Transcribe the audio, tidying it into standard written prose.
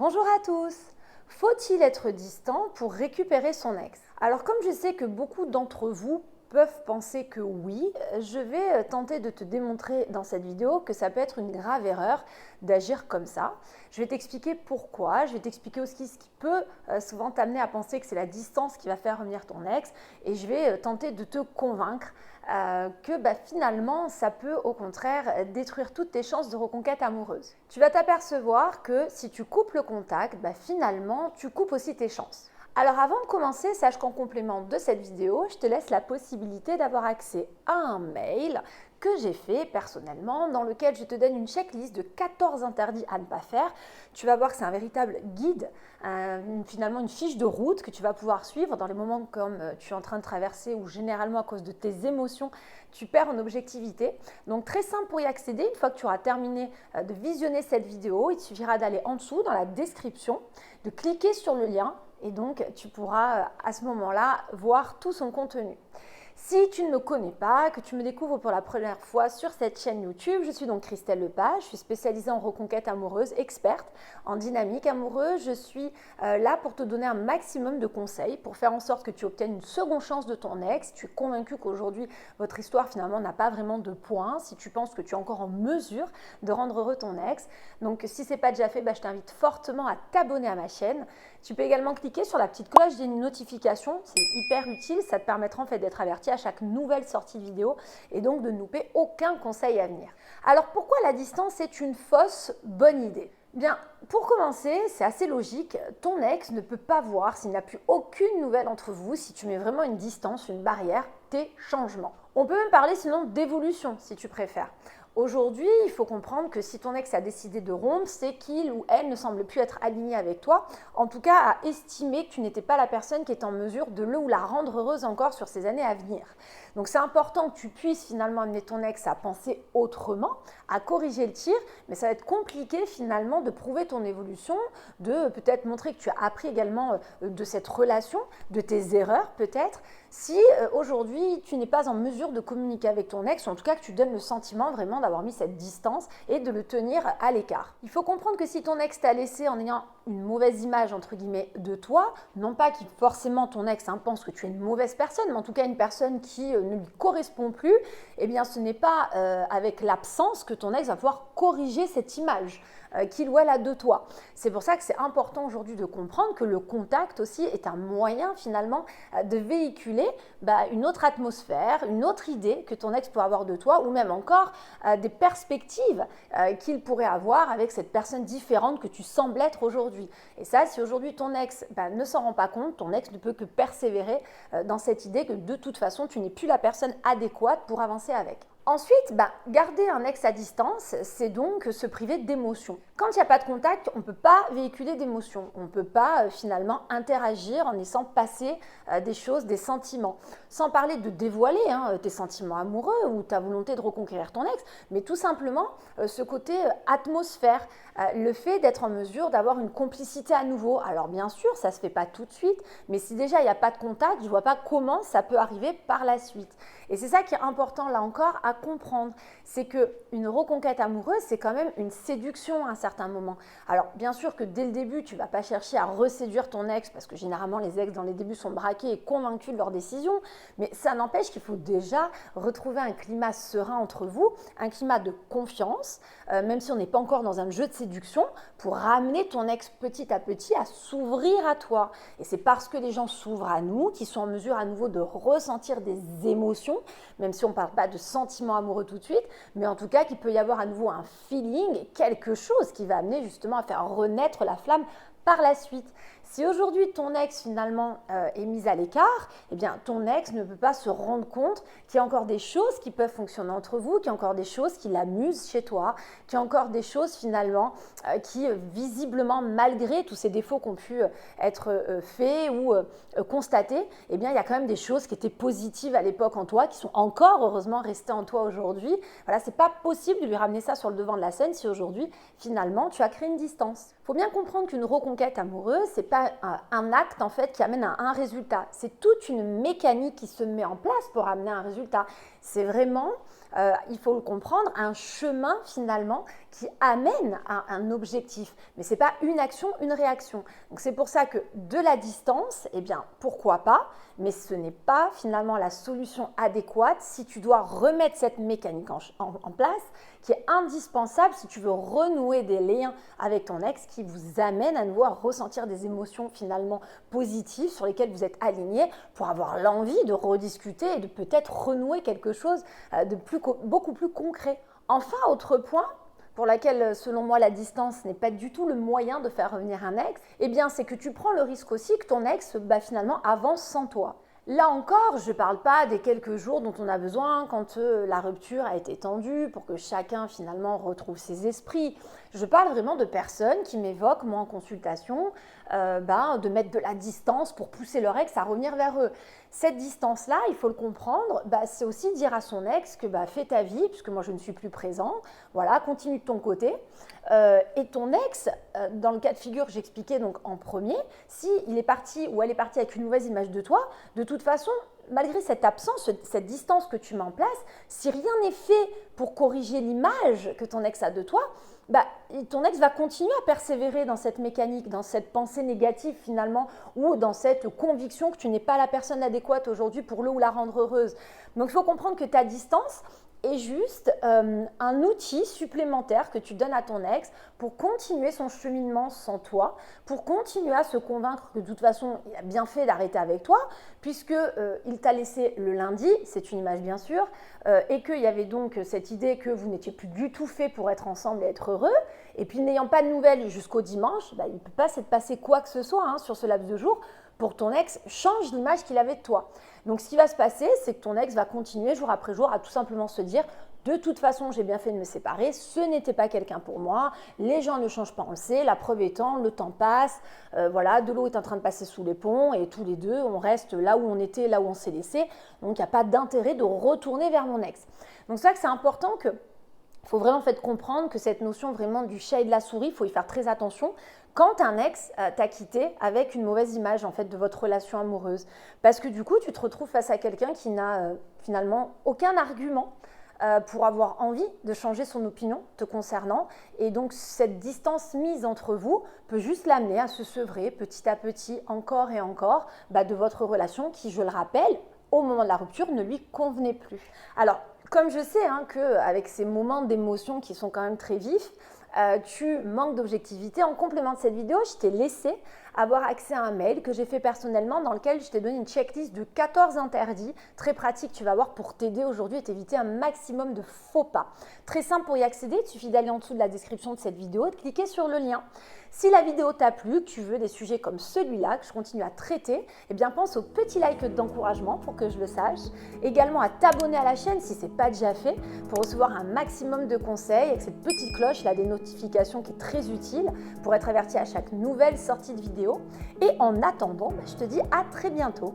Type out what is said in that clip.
Bonjour à tous! Faut-il être distant pour récupérer son ex? Alors comme je sais que beaucoup d'entre vous peuvent penser que oui, je vais tenter de te démontrer dans cette vidéo que ça peut être une grave erreur d'agir comme ça. Je vais t'expliquer pourquoi, je vais t'expliquer aussi ce qui peut souvent t'amener à penser que c'est la distance qui va faire revenir ton ex et je vais tenter de te convaincre que finalement ça peut au contraire détruire toutes tes chances de reconquête amoureuse. Tu vas t'apercevoir que si tu coupes le contact, finalement tu coupes aussi tes chances. Alors avant de commencer, sache qu'en complément de cette vidéo, je te laisse la possibilité d'avoir accès à un mail que j'ai fait personnellement dans lequel je te donne une checklist de 14 interdits à ne pas faire. Tu vas voir que c'est un véritable guide, finalement une fiche de route que tu vas pouvoir suivre dans les moments comme tu es en train de traverser ou généralement à cause de tes émotions, tu perds en objectivité. Donc très simple pour y accéder, une fois que tu auras terminé de visionner cette vidéo, il te suffira d'aller en dessous dans la description, de cliquer sur le lien et donc tu pourras à ce moment-là voir tout son contenu. Si tu ne me connais pas, que tu me découvres pour la première fois sur cette chaîne YouTube, je suis donc Christelle Lepage, je suis spécialisée en reconquête amoureuse, experte en dynamique amoureuse. Je suis là pour te donner un maximum de conseils pour faire en sorte que tu obtiennes une seconde chance de ton ex. Tu es convaincu qu'aujourd'hui, votre histoire finalement n'a pas vraiment de points. Si tu penses que tu es encore en mesure de rendre heureux ton ex. Donc si ce n'est pas déjà fait, je t'invite fortement à t'abonner à ma chaîne. Tu peux également cliquer sur la petite cloche des notifications, c'est hyper utile, ça te permettra en fait d'être averti à chaque nouvelle sortie de vidéo et donc de ne louper aucun conseil à venir. Alors pourquoi la distance est une fausse bonne idée? Bien, pour commencer, c'est assez logique, ton ex ne peut pas voir s'il n'y a plus aucune nouvelle entre vous, si tu mets vraiment une distance, une barrière, tes changements. On peut même parler sinon d'évolution si tu préfères. Aujourd'hui, il faut comprendre que si ton ex a décidé de rompre, c'est qu'il ou elle ne semble plus être aligné avec toi, en tout cas à estimer que tu n'étais pas la personne qui est en mesure de le ou la rendre heureuse encore sur ces années à venir. Donc c'est important que tu puisses finalement amener ton ex à penser autrement, à corriger le tir, mais ça va être compliqué finalement de prouver ton évolution, de peut-être montrer que tu as appris également de cette relation, de tes erreurs peut-être, si aujourd'hui tu n'es pas en mesure de communiquer avec ton ex, ou en tout cas que tu donnes le sentiment vraiment d'avoir mis cette distance et de le tenir à l'écart. Il faut comprendre que si ton ex t'a laissé en ayant une mauvaise image entre guillemets de toi, non pas que forcément ton ex pense que tu es une mauvaise personne, mais en tout cas une personne qui ne lui correspond plus, eh bien ce n'est pas avec l'absence que ton ex va pouvoir corriger cette image qu'il ou elle a de toi. C'est pour ça que c'est important aujourd'hui de comprendre que le contact aussi est un moyen finalement de véhiculer une autre atmosphère, une autre idée que ton ex peut avoir de toi ou même encore des perspectives qu'il pourrait avoir avec cette personne différente que tu sembles être aujourd'hui. Et ça, si aujourd'hui ton ex ne s'en rend pas compte, ton ex ne peut que persévérer dans cette idée que de toute façon, tu n'es plus la personne adéquate pour avancer avec. Ensuite, garder un ex à distance, c'est donc se priver d'émotions. Quand il n'y a pas de contact, on ne peut pas véhiculer d'émotions. On ne peut pas finalement interagir en laissant passer des choses, des sentiments. Sans parler de dévoiler tes sentiments amoureux ou ta volonté de reconquérir ton ex, mais tout simplement ce côté atmosphère, le fait d'être en mesure d'avoir une complicité à nouveau. Alors bien sûr, ça ne se fait pas tout de suite, mais si déjà il n'y a pas de contact, je ne vois pas comment ça peut arriver par la suite. Et c'est ça qui est important là encore à comprendre, c'est qu'une reconquête amoureuse, c'est quand même une séduction à un certain moment. Alors bien sûr que dès le début, tu ne vas pas chercher à reséduire ton ex, parce que généralement les ex dans les débuts sont braqués et convaincus de leur décision, mais ça n'empêche qu'il faut déjà retrouver un climat serein entre vous, un climat de confiance, même si on n'est pas encore dans un jeu de séduction, pour ramener ton ex petit à petit à s'ouvrir à toi. Et c'est parce que les gens s'ouvrent à nous qu'ils sont en mesure à nouveau de ressentir des émotions, même si on ne parle pas de sentiments amoureux tout de suite, mais en tout cas qu'il peut y avoir à nouveau un feeling, quelque chose qui va amener justement à faire renaître la flamme par la suite. Si aujourd'hui ton ex finalement est mis à l'écart, eh bien ton ex ne peut pas se rendre compte qu'il y a encore des choses qui peuvent fonctionner entre vous, qu'il y a encore des choses qui l'amusent chez toi, qu'il y a encore des choses finalement qui visiblement, malgré tous ces défauts qui ont pu être faits ou constatés, eh bien il y a quand même des choses qui étaient positives à l'époque en toi, qui sont encore heureusement restées en toi aujourd'hui. Voilà, c'est pas possible de lui ramener ça sur le devant de la scène si aujourd'hui finalement tu as créé une distance. Il faut bien comprendre qu'une reconquête amoureuse, c'est pas un acte en fait qui amène à un résultat. C'est toute une mécanique qui se met en place pour amener un résultat. C'est vraiment, il faut le comprendre, un chemin finalement qui amène à un objectif. Mais ce n'est pas une action, une réaction. Donc c'est pour ça que de la distance, eh bien pourquoi pas, mais ce n'est pas finalement la solution adéquate si tu dois remettre cette mécanique en place qui est indispensable si tu veux renouer des liens avec ton ex qui vous amènent à nouveau à ressentir des émotions finalement positives sur lesquelles vous êtes alignés pour avoir l'envie de rediscuter et de peut-être renouer quelque chose de beaucoup plus concret. Enfin, autre point pour laquelle, selon moi, la distance n'est pas du tout le moyen de faire revenir un ex, eh bien, c'est que tu prends le risque aussi que ton ex, finalement, avance sans toi. Là encore, je ne parle pas des quelques jours dont on a besoin quand la rupture a été tendue pour que chacun finalement retrouve ses esprits. Je parle vraiment de personnes qui m'évoquent, moi en consultation, de mettre de la distance pour pousser leur ex à revenir vers eux. Cette distance-là, il faut le comprendre, c'est aussi dire à son ex que fais ta vie, puisque moi je ne suis plus présent, voilà, continue de ton côté. Et ton ex, dans le cas de figure que j'expliquais donc en premier, s'il est parti ou elle est partie avec une mauvaise image de toi, de toute façon, malgré cette absence, cette distance que tu mets en place, si rien n'est fait pour corriger l'image que ton ex a de toi, ton ex va continuer à persévérer dans cette mécanique, dans cette pensée négative finalement, ou dans cette conviction que tu n'es pas la personne adéquate aujourd'hui pour le ou la rendre heureuse. Donc il faut comprendre que ta distance est juste un outil supplémentaire que tu donnes à ton ex pour continuer son cheminement sans toi, pour continuer à se convaincre que de toute façon, il a bien fait d'arrêter avec toi, puisqu'il t'a laissé le lundi, c'est une image bien sûr, et qu'il y avait donc cette idée que vous n'étiez plus du tout fait pour être ensemble et être heureux, et puis n'ayant pas de nouvelles jusqu'au dimanche, il ne peut pas s'être passé quoi que ce soit sur ce laps de jours pour que ton ex change l'image qu'il avait de toi. Donc ce qui va se passer, c'est que ton ex va continuer jour après jour à tout simplement se dire « de toute façon, j'ai bien fait de me séparer, ce n'était pas quelqu'un pour moi, les gens ne changent pas, on le sait, la preuve étant, le temps passe, de l'eau est en train de passer sous les ponts et tous les deux, on reste là où on était, là où on s'est laissé, donc il n'y a pas d'intérêt de retourner vers mon ex. » Donc c'est vrai que c'est important que il faut vraiment comprendre que cette notion vraiment du chat et de la souris, il faut y faire très attention quand un ex t'a quitté avec une mauvaise image de votre relation amoureuse. Parce que du coup, tu te retrouves face à quelqu'un qui n'a finalement aucun argument pour avoir envie de changer son opinion te concernant. Et donc, cette distance mise entre vous peut juste l'amener à se sevrer petit à petit, encore et encore, de votre relation qui, je le rappelle, au moment de la rupture, ne lui convenait plus. Alors, comme je sais qu'avec ces moments d'émotion qui sont quand même très vifs, tu manques d'objectivité, en complément de cette vidéo, je t'ai laissé avoir accès à un mail que j'ai fait personnellement dans lequel je t'ai donné une checklist de 14 interdits très pratiques, tu vas voir, pour t'aider aujourd'hui et t'éviter un maximum de faux pas. Très simple pour y accéder, il suffit d'aller en dessous de la description de cette vidéo et de cliquer sur le lien. Si la vidéo t'a plu, que tu veux des sujets comme celui-là que je continue à traiter, eh bien pense au petit like d'encouragement pour que je le sache. Également à t'abonner à la chaîne si ce n'est pas déjà fait pour recevoir un maximum de conseils avec cette petite cloche là des notifications qui est très utile pour être averti à chaque nouvelle sortie de vidéo. Et en attendant, je te dis à très bientôt.